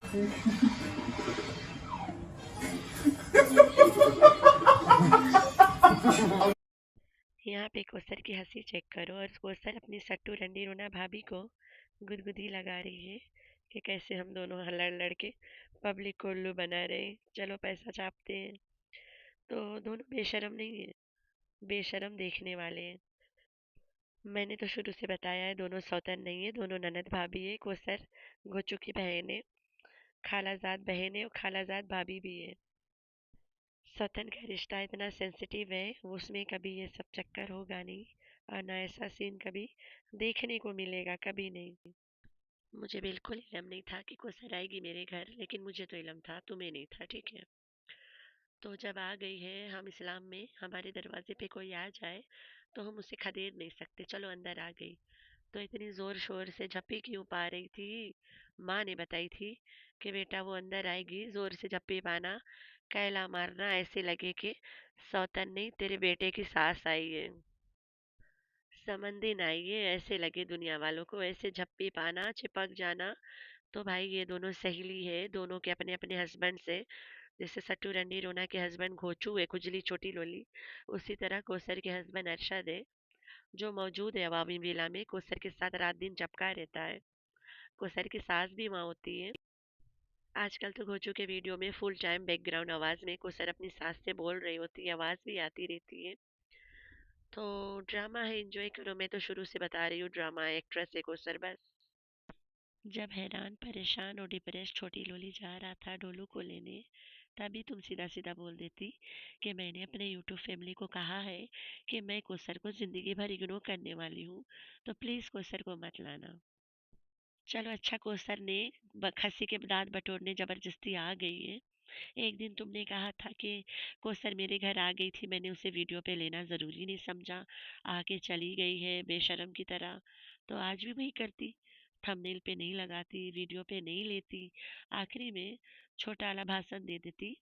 यहाँ पे कोसर की हंसी चेक करो। और कोसर अपनी सट्टू रंडी रोना भाभी को गुदगुदी लगा रही है कि कैसे हम दोनों लड़ लड़ के पब्लिक को उल्लू बना रहे हैं, चलो पैसा छापते हैं। तो दोनों बेशरम नहीं है, बेशरम देखने वाले हैं। मैंने तो शुरू से बताया है, दोनों सौतन नहीं है, दोनों ननद भाभी है। कोसर गोचू की बहन है, खालाजाद बहन है और खालाजाद भाभी भी है। सौतन का रिश्ता इतना सेंसिटिव है, उसमें कभी ये सब चक्कर होगा नहीं, और ना ऐसा सीन कभी देखने को मिलेगा, कभी नहीं। मुझे बिल्कुल इलम नहीं था कि कोसर आएगी मेरे घर, लेकिन मुझे तो इलम था, तुम्हें नहीं था, ठीक है। तो जब आ गई है, हम इस्लाम में हमारे दरवाजे पे कोई आ जाए तो हम उसे खदेड़ नहीं सकते, चलो अंदर आ गई। तो इतनी ज़ोर शोर से झप्पी क्यों पा रही थी? माँ ने बताई थी कि बेटा वो अंदर आएगी, ज़ोर से झप्पी पाना, कैला मारना, ऐसे लगे कि सौतन नहीं तेरे बेटे की सास आई है, समंदिन आई है, ऐसे लगे दुनिया वालों को। ऐसे झप्पी पाना, चिपक जाना। तो भाई ये दोनों सहेली है, दोनों के अपने अपने हस्बैंड से। जैसे सट्टू रंडी रोना के हस्बैंड घोचू है, खुजली छोटी लोली, उसी तरह कोसर के हस्बैंड अरशद है, जो मौजूद है अवामी विला में, कोसर के साथ रात दिन चपका रहता है। कोसर की सास भी माँ होती है। आजकल तो घोचू के वीडियो में फुल टाइम बैकग्राउंड आवाज़ में कोसर अपनी सास से बोल रही होती है, आवाज़ भी आती रहती है। तो ड्रामा है, एंजॉय करो। मैं तो शुरू से बता रही हूँ, ड्रामा है, एक्ट्रेस है कोसर बस। जब हैरान परेशान और डिप्रेस छोटी लोली जा रहा था डोलू को लेने, तभी तुम सीधा सीधा बोल देती कि मैंने अपने यूट्यूब फैमिली को कहा है कि मैं कोसर को ज़िंदगी भर इग्नोर करने वाली हूँ, तो प्लीज़ कोसर को मत लाना। चलो अच्छा, कोसर ने खस्सी के दांत बटोरने ज़बरदस्ती आ गई है। एक दिन तुमने कहा था कि कोसर मेरे घर आ गई थी, मैंने उसे वीडियो पे लेना ज़रूरी नहीं समझा, आके चली गई है बेशर्म की तरह। तो आज भी वही करती, थंबनेल पे नहीं लगाती, वीडियो पे नहीं लेती, आखिरी में छोटा वाला भाषण दे देती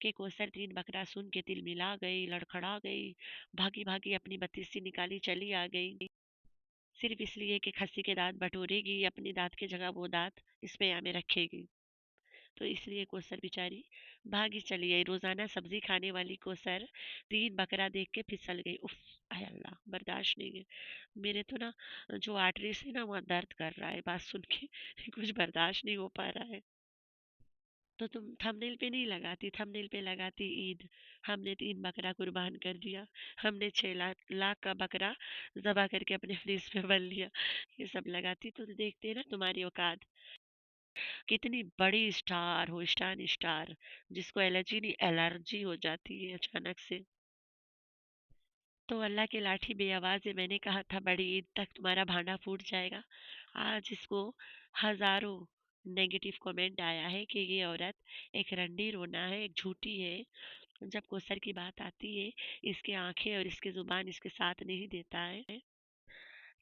कि कोसर तीन बकरा सुन के तिल मिला गई, लड़खड़ा गई, भागी भागी अपनी बत्तीसी निकाली चली आ गई, सिर्फ इसलिए कि खस्सी के दांत बटोरेगी, अपनी दांत की जगह वो दांत इस पे में रखेगी। तो इसलिए कोसर बेचारी भागी चली आई। रोजाना सब्जी खाने वाली कोसर तीन बकरा देख के फिसल गई। उफ, आय अल्लाह, बर्दाश्त नहीं है मेरे तो ना, जो आर्टरी से ना वहाँ दर्द कर रहा है बात सुन के। कुछ बर्दाश्त नहीं हो पा रहा है। तो तुम थंबनेल पे नहीं लगाती, थंबनेल पे लगाती ईद, हमने तीन बकरा कुर्बान कर दिया, हमने 6 लाख लाख का बकरा जबा करके अपने फ्रीज पे बन लिया, ये सब लगाती तो देखते ना तुम्हारी औकात। कितनी बड़ी स्टार हो, स्टार जिसको एलर्जी नहीं एलर्जी हो जाती है अचानक से। तो अल्लाह की लाठी बेआवाज है, मैंने कहा था बड़ी ईद तक तुम्हारा भांडा फूट जाएगा। आज इसको हजारों नेगेटिव कमेंट आया है कि ये औरत एक रंडी रोना है, एक झूठी है। जब कोसर की बात आती है, इसके आंखें और इसकी जुबान इसके साथ नहीं देता है।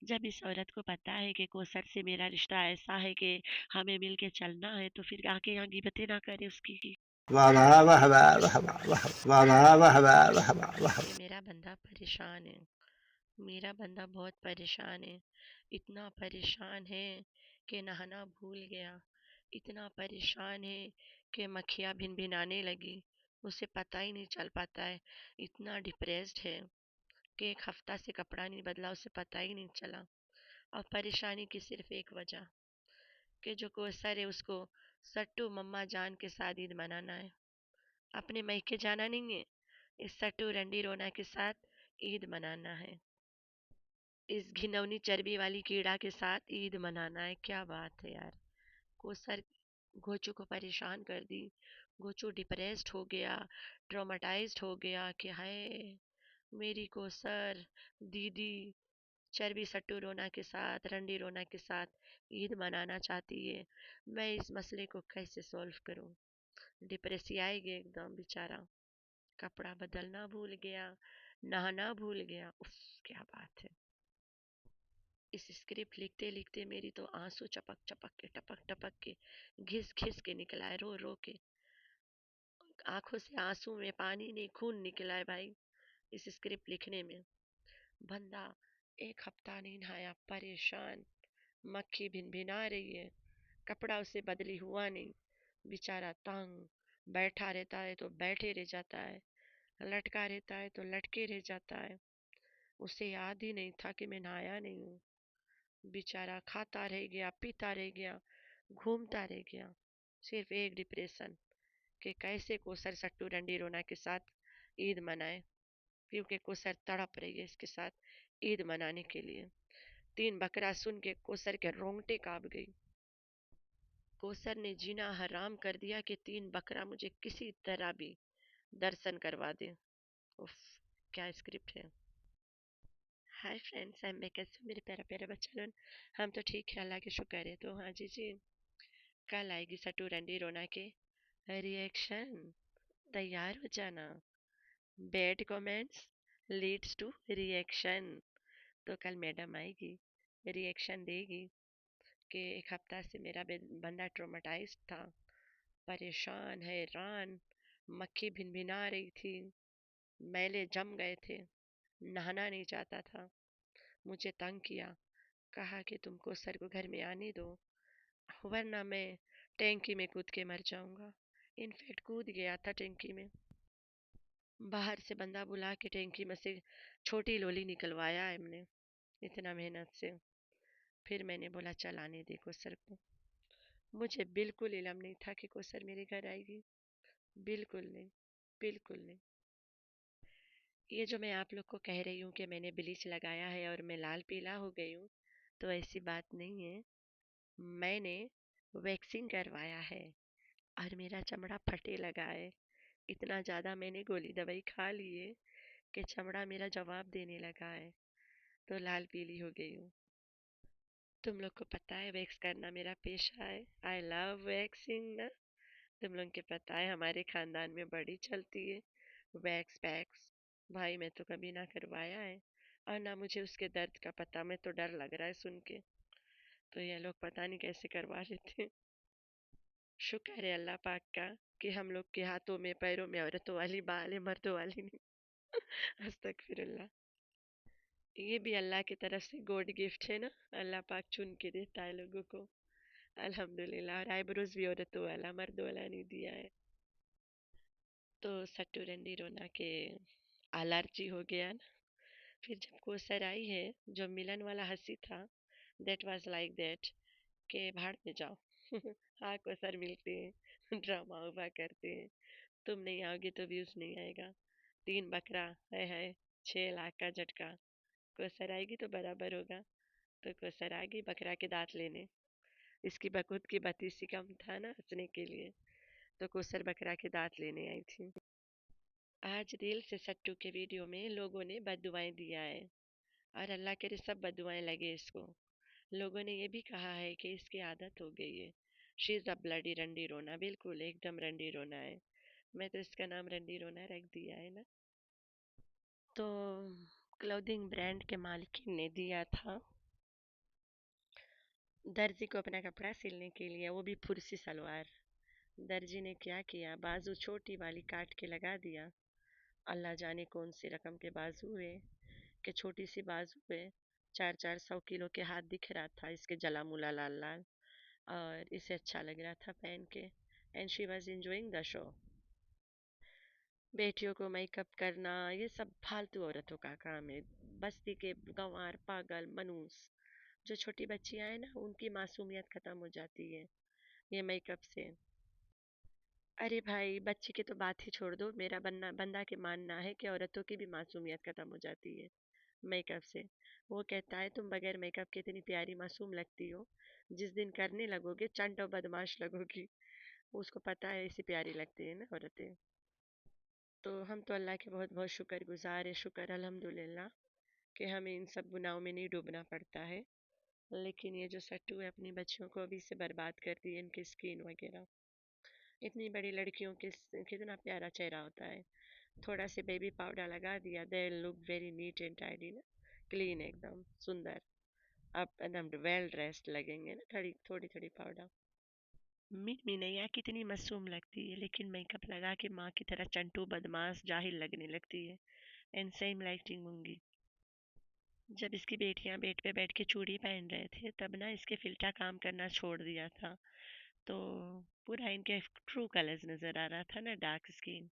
जब इस औरत को पता है कि कोसर से मेरा रिश्ता ऐसा है कि हमें मिल के चलना है, तो फिर आके यहाँ गिबतें ना करे उसकी की। वाह वाह वाह वाह वाह वाह वाह वाह वाह वाह वाह वाह वाह वाह। ये मेरा बंदा परेशान है, मेरा बंदा बहुत परेशान है, इतना परेशान है कि नहाना भूल गया, इतना परेशान है कि मक्खियाँ भिन भिनाने लगी, उसे पता ही नहीं चल पाता है। इतना डिप्रेस्ड है कि एक हफ्ता से कपड़ा नहीं बदला, उसे पता ही नहीं चला। और परेशानी की सिर्फ एक वजह, कि जो कोसर है उसको सट्टू मम्मा जान के साथ ईद मनाना है, अपने मैके जाना नहीं है, इस सट्टू रंडी रोना के साथ ईद मनाना है, इस घिनौनी चर्बी वाली कीड़ा के साथ ईद मनाना है। क्या बात है यार। कोसर गोचू को परेशान कर दी, गोचू डिप्रेस्ड हो गया, ट्रॉमेटाइज्ड हो गया कि हाय मेरी कोसर दीदी चर्बी सट्टू रोना के साथ रंडी रोना के साथ ईद मनाना चाहती है, मैं इस मसले को कैसे सॉल्व करूं। डिप्रेसियाई गया एकदम बेचारा, कपड़ा बदलना भूल गया, नहाना भूल गया। उफ, क्या बात है। इस स्क्रिप्ट लिखते लिखते मेरी तो आंसू चपक चपक के टपक टपक के घिस घिस के निकला है, रो रो के। आंखों से आंसू में पानी नहीं, खून निकला है भाई इस स्क्रिप्ट लिखने में। बंदा एक हफ्ता नहीं नहाया, परेशान, मक्खी भिन भिना रही है, कपड़ा उसे बदली हुआ नहीं, बेचारा तंग, बैठा रहता है तो बैठे रह जाता है, लटका रहता है तो लटके रह जाता है। उसे याद ही नहीं था कि मैं नहाया नहीं हूँ। बेचारा खाता रह गया, पीता रह गया, घूमता रह गया। सिर्फ एक डिप्रेशन कि कैसे कोसर सट्टू रंडी रोना के साथ ईद मनाए, क्योंकि कोसर तड़प रही है इसके साथ ईद मनाने के लिए। 3 बकरा सुन के कोसर के रोंगटे कांप गई। कोसर ने जीना हराम कर दिया कि 3 बकरा मुझे किसी तरह भी दर्शन करवा दे। उफ, क्या स्क्रिप्ट है। हाय फ्रेंड्स, आई एम कैसे हो मेरे प्यारा प्यारा बच्चा लोग। हम तो ठीक है, अल्लाह के शुक्र है। तो हाँ जी जी, कल आएगी सट्टू रंडी रोना के रिएक्शन, तैयार हो जाना। Bad comments leads to reaction. तो कल मैडम आएगी, रिएक्शन देगी कि एक हफ्ता से मेरा बंदा ट्रोमाटाइज था, परेशान हैरान, मक्खी भिन भिना रही थी, मैले जम गए थे, नहाना नहीं चाहता था, मुझे तंग किया, कहा कि तुमको सर को घर में आने दो वरना मैं टैंकी में कूद के मर जाऊंगा। इनफैक्ट कूद गया था टैंकी में। बाहर से बंदा बुला के टैंकी में से छोटी लोली निकलवाया हमने, इतना मेहनत से। फिर मैंने बोला चल आने दे कोसर को। मुझे बिल्कुल इलम नहीं था कि कोसर मेरे घर आएगी, बिल्कुल नहीं, बिल्कुल नहीं। ये जो मैं आप लोग को कह रही हूँ कि मैंने ब्लीच लगाया है और मैं लाल पीला हो गई हूँ, तो ऐसी बात नहीं है। मैंने वैक्सिंग करवाया है और मेरा चमड़ा फटे लगा है। इतना ज़्यादा मैंने गोली दवाई खा ली है कि चमड़ा मेरा जवाब देने लगा है, तो लाल पीली हो गई हूँ। तुम लोग को पता है वैक्स करना मेरा पेशा है। आई लव वैक्सिंग ना। तुम लोग के पता है हमारे खानदान में बड़ी चलती है वैक्स पैक्स। भाई मैं तो कभी ना करवाया है और ना मुझे उसके दर्द का पता, मैं तो डर लग रहा है सुन के। तो ये लोग पता नहीं कैसे करवा लेते हैं। शुक्र है अल्लाह पाक का कि हम लोग के हाथों में पैरों में औरतों वाली बाल है, मर्दों वाली नहीं। अस्तगफिरुल्लाह। ये भी अल्लाह की तरफ से गॉड गिफ्ट है ना, अल्लाह पाक चुन के देता है लोगों को। अल्हम्दुलिल्लाह। और आईब्रोज भी औरतों वाला, मर्दों वाला नहीं दिया है। तो सट्टू रंडी रोना के एलर्जी हो गया ना। फिर जब कोसर आई है, जो मिलन वाला हंसी था, दैट वाज लाइक दैट के भाड़ में जाओ। हाँ कोसर मिलते हैं, ड्रामा उबा करते हैं, तुम नहीं आओगे तो व्यूज नहीं आएगा। 3 बकरा है 6 लाख का झटका। कोसर आएगी तो बराबर होगा। तो कोसर आ गई बकरा के दांत लेने। इसकी बकुत की बत्तीसी कम था ना हंसने के लिए, तो कोसर बकरा के दांत लेने आई थी। आज दिल से सट्टू के वीडियो में लोगों ने बददुआएं दिया है और अल्लाह करे सब बददुआएं लगे इसको। लोगों ने ये भी कहा है कि इसकी आदत हो गई है। शी इज अ ब्लडी रंडी रोना, बिल्कुल एकदम रंडी रोना है। मैं तो इसका नाम रंडी रोना रख दिया है ना। तो क्लोथिंग ब्रांड के मालिक ने दिया था दर्जी को अपना कपड़ा सिलने के लिए, वो भी फुर्सी सलवार। दर्जी ने क्या किया, बाजू छोटी वाली काट के लगा दिया। अल्लाह जाने कौन सी रकम के बाजू है कि छोटी सी बाजू है। 400 400 किलो के हाथ दिख रहा था इसके, जला मुला लाल लाल, और इसे अच्छा लग रहा था पहन के। And she was enjoying the show. बेटियों को मेकअप करना ये सब फालतू औरतों का काम है। बस्ती के गंवार पागल मनूस जो छोटी बच्चियां हैं ना, उनकी मासूमियत खत्म हो जाती है ये मेकअप से। अरे भाई बच्ची की तो बात ही छोड़ दो, मेरा बंदा के मानना है कि औरतों की भी मासूमियत खत्म हो जाती है मेकअप से। वो कहता है तुम बगैर मेकअप के इतनी प्यारी मासूम लगती हो, जिस दिन करने लगोगे चंट और बदमाश लगोगी। उसको पता है ऐसी प्यारी लगती है ना औरतें। तो हम तो अल्लाह के बहुत बहुत शुक्रगुजार है, शुक्र अल्हम्दुलिल्लाह कि हमें इन सब गुनाहों में नहीं डूबना पड़ता है। लेकिन ये जो सट्टू है अपनी बच्चियों को अभी से बर्बाद कर दी, इनकी स्किन वगैरह। इतनी बड़ी लड़कियों के कितना प्यारा चेहरा होता है, थोड़ा सा बेबी पाउडर लगा दिया, they look very neat and tidy ना, क्लीन एकदम सुंदर। अब एकदम वेल ड्रेस्ड लगेंगे ना, थोड़ी थोड़ी थोड़ी पाउडर। मिनैया कितनी मासूम लगती है, लेकिन मेकअप लगा के माँ की तरह चंटू बदमाश जाहिल लगने लगती है। एंड सेम लाइक टिंगूंगी। जब इसकी बेटियां बेड पे बैठ के चूड़ी पहन रहे थे, तब ना इसके फिल्टा काम करना छोड़ दिया था। तो पूरा इनके ट्रू कलर्स नज़र आ रहा था ना, डार्क स्किन।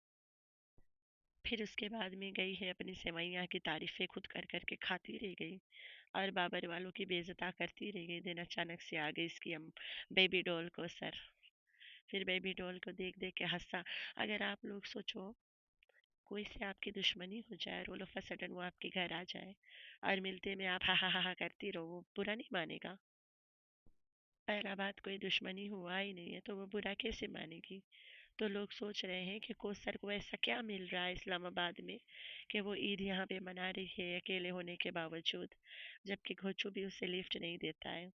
फिर उसके बाद में गई है अपनी सेवैयाँ की तारीफ़ें खुद कर कर के खाती रह गई, और बाबर वालों की बेइज्जता करती रह गई। दिन अचानक से आ गई इसकी हम बेबी डॉल को सर। फिर बेबी डॉल को देख देख के हंसा। अगर आप लोग सोचो, कोई से आपकी दुश्मनी हो जाए और ऑल ऑफ अ सडन वो आपके घर आ जाए और मिलते में आप हा करती रहो, वो बुरा नहीं मानेगा? पहला बात, कोई दुश्मनी हुआ ही नहीं है तो वो बुरा कैसे मानेगी? तो लोग सोच रहे हैं कि कोसर को ऐसा क्या मिल रहा है इस्लामाबाद में कि वो ईद यहाँ पे मना रही है अकेले होने के बावजूद, जबकि घोचू भी उसे लिफ्ट नहीं देता है।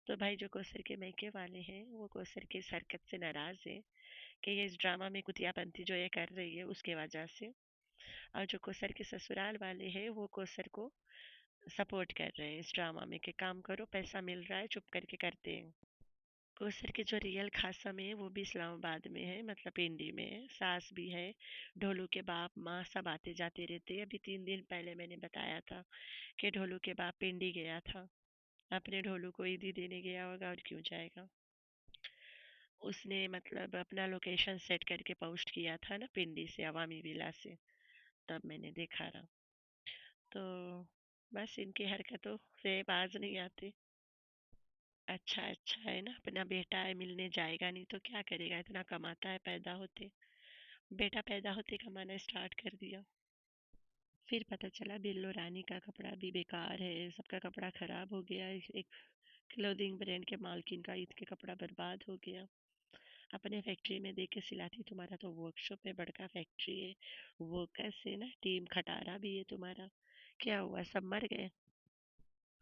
तो भाई, जो कोसर के मायके वाले हैं वो कोसर की इस हरकत से नाराज है कि ये इस ड्रामा में कुतियापंती जो ये कर रही है उसके वजह से। और जो कोसर के ससुराल वाले हैं वो कोसर को सपोर्ट कर रहे हैं इस ड्रामा में कि काम करो, पैसा मिल रहा है, चुप करके करते हैं। कोसर के जो रियल खासम है वो भी इस्लामाबाद में है, मतलब पिंडी में है। सास भी है, ढोलू के बाप माँ सब आते जाते रहते हैं। अभी 3 दिन पहले मैंने बताया था कि ढोलू के बाप पिंडी गया था, अपने ढोलू को ईदी देने गया होगा, और क्यों जाएगा। उसने मतलब अपना लोकेशन सेट करके पोस्ट किया था ना पिंडी से, अवामी विला से, तब मैंने देखा रहा। तो बस इनकी हरकतों से बाज नहीं आते। अच्छा अच्छा है ना, अपना बेटा है, मिलने जाएगा नहीं तो क्या करेगा, इतना कमाता है पैदा होते। बेटा पैदा होते कमाना स्टार्ट कर दिया। फिर पता चला बिल्लो रानी का कपड़ा भी बेकार है, सबका कपड़ा खराब हो गया। एक क्लोथिंग ब्रांड के मालकिन का ईद के कपड़ा बर्बाद हो गया। अपने फैक्ट्री में देके सिलाती, तुम्हारा तो वर्कशॉप है, बड़का फैक्ट्री है, वर्कर्स है ना, टीम खटारा भी है तुम्हारा, क्या हुआ, सब मर गए?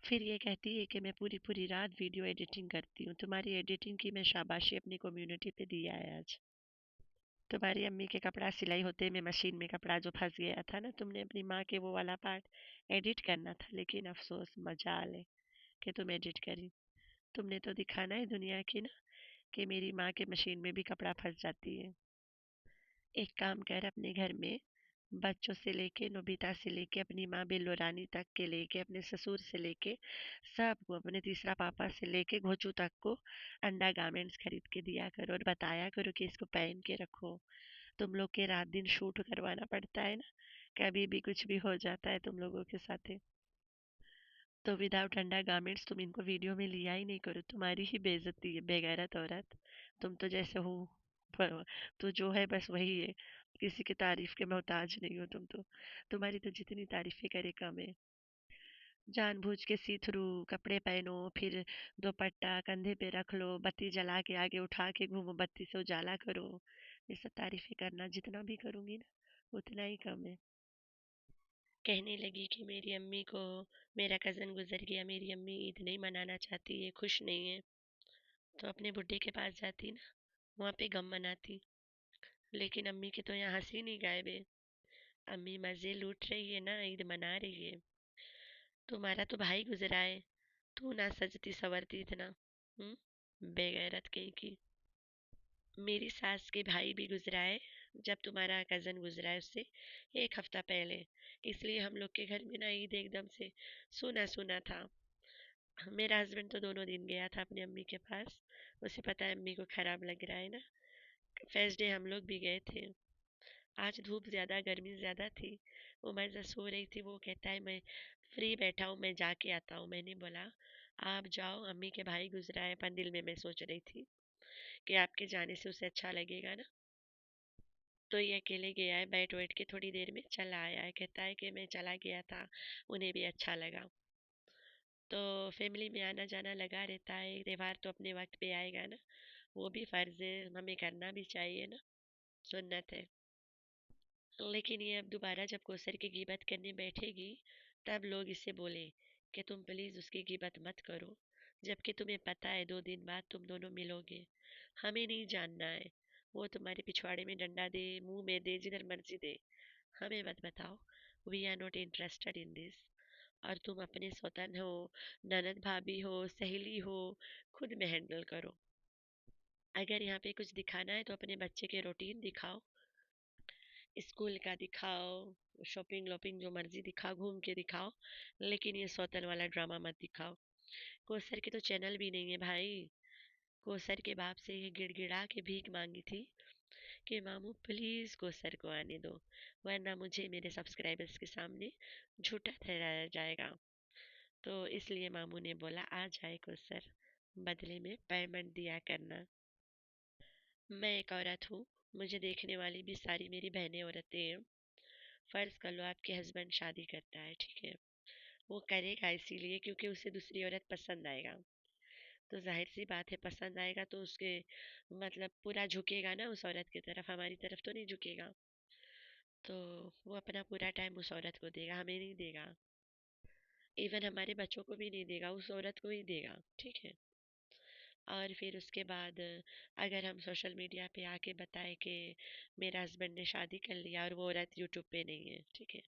फिर ये कहती है कि मैं पूरी पूरी रात वीडियो एडिटिंग करती हूँ। तुम्हारी एडिटिंग की मैं शाबाशी अपनी कम्युनिटी पे दिया है आज। तुम्हारी अम्मी के कपड़ा सिलाई होते में मशीन में कपड़ा जो फंस गया था ना, तुमने अपनी माँ के वो वाला पार्ट एडिट करना था, लेकिन अफसोस मजाल है कि तुम एडिट करी। तुमने तो दिखाना है दुनिया की ना कि मेरी माँ के मशीन में भी कपड़ा फंस जाती है। एक काम कर, अपने घर में बच्चों से लेके नोबिता से लेके अपनी माँ बिल्लो रानी तक के लेके अपने ससुर से लेके सबको, अपने तीसरा पापा से लेके घोचू तक को अंडा गारमेंट्स खरीद के दिया करो और बताया करो कि इसको पहन के रखो। तुम लोग के रात दिन शूट करवाना पड़ता है ना, कभी भी कुछ भी हो जाता है तुम लोगों के साथ। तो विदाउट अंडा गारमेंट्स तुम इनको वीडियो में लिया ही नहीं करो, तुम्हारी ही बेइज्जती है बेगैरत औरत। तुम तो जैसे हो, तो जो है बस वही है, किसी की तारीफ के मोहताज नहीं हो तुम तो। तुम्हारी तो जितनी तारीफें करे कम है। जानबूझ के सी थ्रू कपड़े पहनो, फिर दुपट्टा कंधे पे रख लो, बत्ती जला के आगे उठा के घूमो, बत्ती से उजाला करो। ये सब तारीफें करना जितना भी करूंगी ना उतना ही कम है। कहने लगी कि मेरी अम्मी को मेरा कज़न गुजर गया, मेरी अम्मी ईद नहीं मनाना चाहती है, खुश नहीं है। तो अपने बुड्ढे के पास जाती ना, वहाँ पे गम मनाती। लेकिन अम्मी के तो यहाँ हंसी नहीं गायब है। अम्मी मज़े लूट रही है ना, ईद मना रही है। तुम्हारा तो भाई गुजरा है, तू ना सजती सवरती इतना। बेगैरत कहीं की। मेरी सास के भाई भी गुजरा है, जब तुम्हारा कज़न गुजरा है उससे 1 हफ्ता पहले। इसलिए हम लोग के घर में ना ईद एकदम से सूना सूना था। मेरा हस्बैंड तो दोनों दिन गया था अपनी अम्मी के पास, उसे पता है अम्मी को खराब लग रहा है ना। फर्स्ट डे हम लोग भी गए थे। आज धूप ज़्यादा, गर्मी ज़्यादा थी। उमर सो रही थी, वो कहता है मैं फ्री बैठा हूँ, मैं जाके आता हूँ। मैंने बोला आप जाओ, अम्मी के भाई गुजरा है। पर दिल में मैं सोच रही थी कि आपके जाने से उसे अच्छा लगेगा ना। तो ये अकेले गया है, बैठ बैठ के थोड़ी देर में चला आया है, कहता है कि मैं चला गया था, उन्हें भी अच्छा लगा। तो फैमिली में आना जाना लगा रहता है, त्योहार तो अपने वक्त पे आएगा ना, वो भी फर्ज है, हमें करना भी चाहिए ना, सुन्नत है। लेकिन ये अब दोबारा जब कोसर की गिबत करने बैठेगी, तब लोग इसे बोले कि तुम प्लीज उसकी गिबत मत करो, जबकि तुम्हें पता है 2 दिन बाद तुम दोनों मिलोगे। हमें नहीं जानना है, वो तुम्हारे पिछवाड़े में डंडा दे, मुंह में दे, जिधर मर्जी दे, हमें मत बताओ। We are not interested in this. और तुम अपने स्वतन हो, ननद भाभी हो, सहेली हो, खुद में हैंडल करो। अगर यहाँ पे कुछ दिखाना है तो अपने बच्चे के रूटीन दिखाओ, स्कूल का दिखाओ, शॉपिंग लॉपिंग जो मर्जी दिखाओ, घूम के दिखाओ, लेकिन ये सौतन वाला ड्रामा मत दिखाओ। कोसर के तो चैनल भी नहीं है भाई, कोसर के बाप से ये गिड़गिड़ा के भीख मांगी थी कि मामू प्लीज कोसर को आने दो, वरना मुझे मेरे सब्सक्राइबर्स के सामने झूठा ठहराया जाएगा। तो इसलिए मामू ने बोला आ जाए कोसर, बदले में पेमेंट दिया करना। मैं एक औरत हूँ, मुझे देखने वाली भी सारी मेरी बहनें औरतें हैं। फर्ज कर लो आपके हस्बैंड शादी करता है, ठीक है, वो करेगा इसीलिए क्योंकि उसे दूसरी औरत पसंद आएगा। तो जाहिर सी बात है, पसंद आएगा तो उसके मतलब पूरा झुकेगा ना उस औरत की तरफ, हमारी तरफ तो नहीं झुकेगा। तो वो अपना पूरा टाइम उस औरत को देगा, हमें नहीं देगा। इवन हमारे बच्चों को भी नहीं देगा, उस औरत को ही देगा, ठीक है। और फिर उसके बाद अगर हम सोशल मीडिया पे आके बताए कि मेरा हस्बैंड ने शादी कर लिया और वो औरत यूट्यूब पे नहीं है, ठीक है,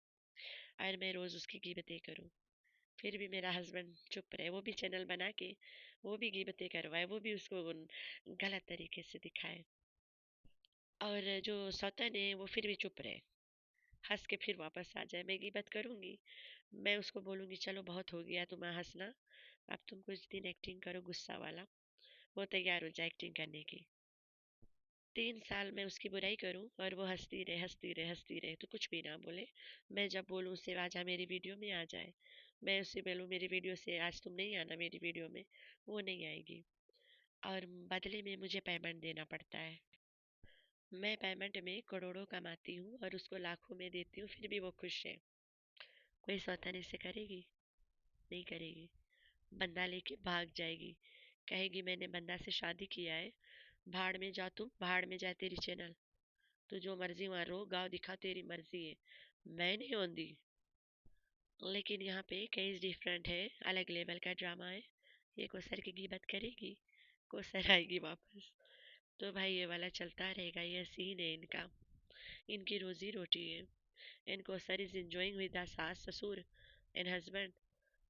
और मैं रोज़ उसकी गिबतें करूँ, फिर भी मेरा हस्बैंड चुप रहे, वो भी चैनल बना के वो भी गिबतें करवाए, वो भी उसको गलत तरीके से दिखाए, और जो सौतन है वो फिर भी चुप रहे, हंस के फिर वापस आ जाए। मैं गिबत करूँगी, मैं उसको बोलूँगी चलो बहुत हो गया तुम्हारा हंसना, अब तुम कुछ दिन एक्टिंग करो गुस्सा वाला, वो तैयार हो जाए एक्टिंग करने की। 3 साल मैं उसकी बुराई करूं और वो हंसती रहे हंसती रहे हंसती रहे, तो कुछ भी ना बोले। मैं जब बोलूं उससे आजा मेरी वीडियो में आ जाए, मैं उससे बोलूं मेरी वीडियो से आज तुम नहीं आना मेरी वीडियो में, वो नहीं आएगी, और बदले में मुझे पेमेंट देना पड़ता है। मैं पेमेंट में करोड़ों कमाती हूँ और उसको लाखों में देती हूँ, फिर भी वो खुश है। कोई सौतन इससे करेगी? नहीं करेगी। बंदा लेके भाग जाएगी, कहेगी मैंने बंदा से शादी किया है, भाड़ में जा, तुम भाड़ में जा, तेरी चैनल, तू जो मर्जी वहाँ रो गाँव दिखा, तेरी मर्जी है, मैं नहीं होंगी। लेकिन यहाँ पे केस डिफरेंट है, अलग लेवल का ड्रामा है। ये कोसर की गिबत करेगी, कोसर आएगी वापस। तो भाई ये वाला चलता रहेगा, ये सीन है इनका, इनकी रोजी रोटी है। इन Kausar is enjoying with the saas sasur and husband,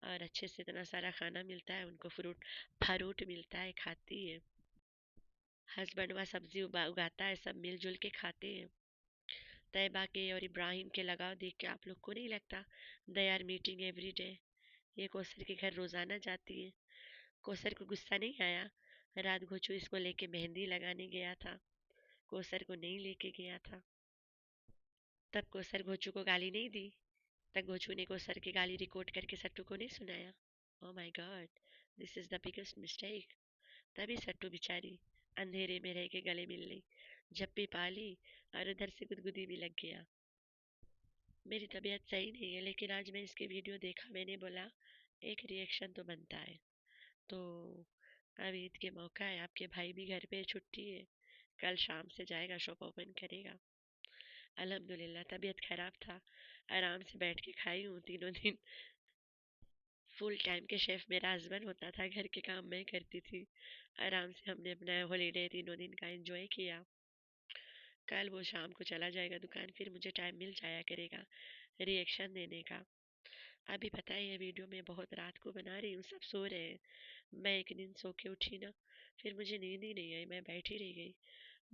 और अच्छे से इतना सारा खाना मिलता है उनको, फ्रूट फ्रूट मिलता है, खाती है। हस्बैंड वहाँ सब्जी उगाता है, सब मिलजुल के खाते हैं। तैयबा के और इब्राहिम के लगाव देख के आप लोग को नहीं लगता they are meeting every day? ये कौसर के घर रोजाना जाती है। कौसर को गुस्सा नहीं आया? रात गोचू इसको लेके मेहंदी लगाने गया था, कौसर को नहीं लेके गया था, तब कौसर घोचू को गाली नहीं दी? तब घोचू ने कौसर की गाली रिकॉर्ड करके सट्टू को नहीं सुनाया? Oh my God, this is the biggest mistake. तभी सट्टू बेचारी अंधेरे में रह के गले मिल ली, झप्पी पा ली, और उधर से गुदगुदी भी लग गया। मेरी तबीयत सही नहीं है, लेकिन आज मैं इसकी वीडियो देखा, मैंने बोला एक रिएक्शन तो बनता है। तो अब ईद के मौका है, आपके भाई भी घर पे छुट्टी है, कल शाम से जाएगा, शॉप ओपन करेगा। अल्हम्दुलिल्लाह तबीयत खराब था, आराम से बैठ के खाई हूँ तीनों दिन। फुल टाइम के शेफ मेरा हस्बैंड होता था, घर के काम मैं करती थी। आराम से हमने अपना हॉलीडे तीनों दिन का एंजॉय किया। कल वो शाम को चला जाएगा दुकान, फिर मुझे टाइम मिल जाया करेगा रिएक्शन देने का। अभी पता है ये वीडियो मैं बहुत रात को बना रही हूँ, सब सो रहे हैं। मैं एक दिन सो के उठी ना, फिर मुझे नींद ही नहीं आई, मैं बैठी रह गई।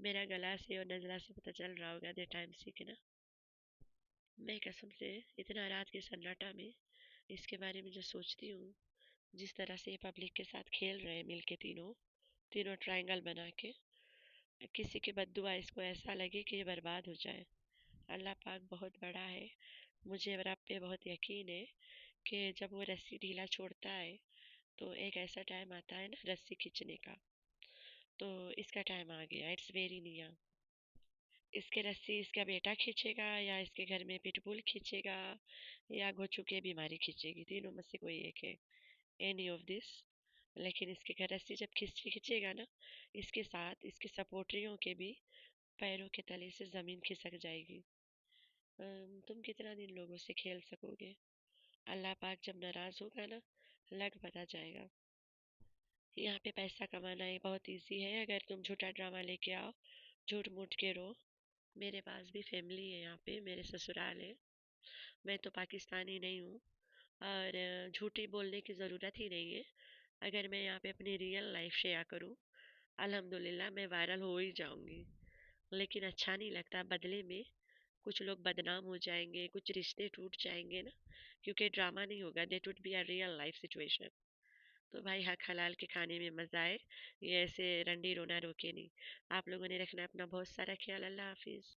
मेरा गला से और नजला से पता चल रहा होगा दे टाइम सीख ना। मैं कसम से इतना रात के सन्नाटा में इसके बारे में जो सोचती हूँ, जिस तरह से ये पब्लिक के साथ खेल रहे हैं मिलके, तीनों तीनों ट्रायंगल बना के, किसी की बद्दुआ इसको ऐसा लगे कि ये बर्बाद हो जाए। अल्लाह पाक बहुत बड़ा है, मुझे रब पे बहुत यकीन है कि जब वो रस्सी ढीला छोड़ता है तो एक ऐसा टाइम आता है ना रस्सी खींचने का, तो इसका टाइम आ गया, इट्स वेरी नियर। इसके रस्सी इसका बेटा खींचेगा, या इसके घर में पिटबुल खींचेगा, या घोचू की बीमारी खींचेगी, तीनों में से कोई एक है, एनी ऑफ दिस। लेकिन इसके घर रस्सी जब खींचेगा ना, इसके साथ इसके सपोर्टरियों के भी पैरों के तले से जमीन खिसक जाएगी। तुम कितना दिन लोगों से खेल सकोगे? अल्लाह पाक जब नाराज होगा ना, लग पता जाएगा। यहाँ पे पैसा कमाना है बहुत इजी है, अगर तुम झूठा ड्रामा लेके आओ, झूठ मूठ के रो। मेरे पास भी फैमिली है, यहाँ पे मेरे ससुराल है, मैं तो पाकिस्तानी नहीं हूँ, और झूठी बोलने की ज़रूरत ही नहीं है। अगर मैं यहाँ पे अपनी रियल लाइफ शेयर करूँ, अल्हम्दुलिल्लाह मैं वायरल हो ही जाऊँगी। लेकिन अच्छा नहीं लगता, बदले में कुछ लोग बदनाम हो जाएंगे, कुछ रिश्ते टूट जाएंगे ना, क्योंकि ड्रामा नहीं होगा, that would be a real life situation. तो भाई हक हलाल के खाने में मज़ा आए, ये ऐसे रंडी रोना रोके नहीं। आप लोगों ने रखना अपना बहुत सारा ख्याल। अल्लाह हाफिज़।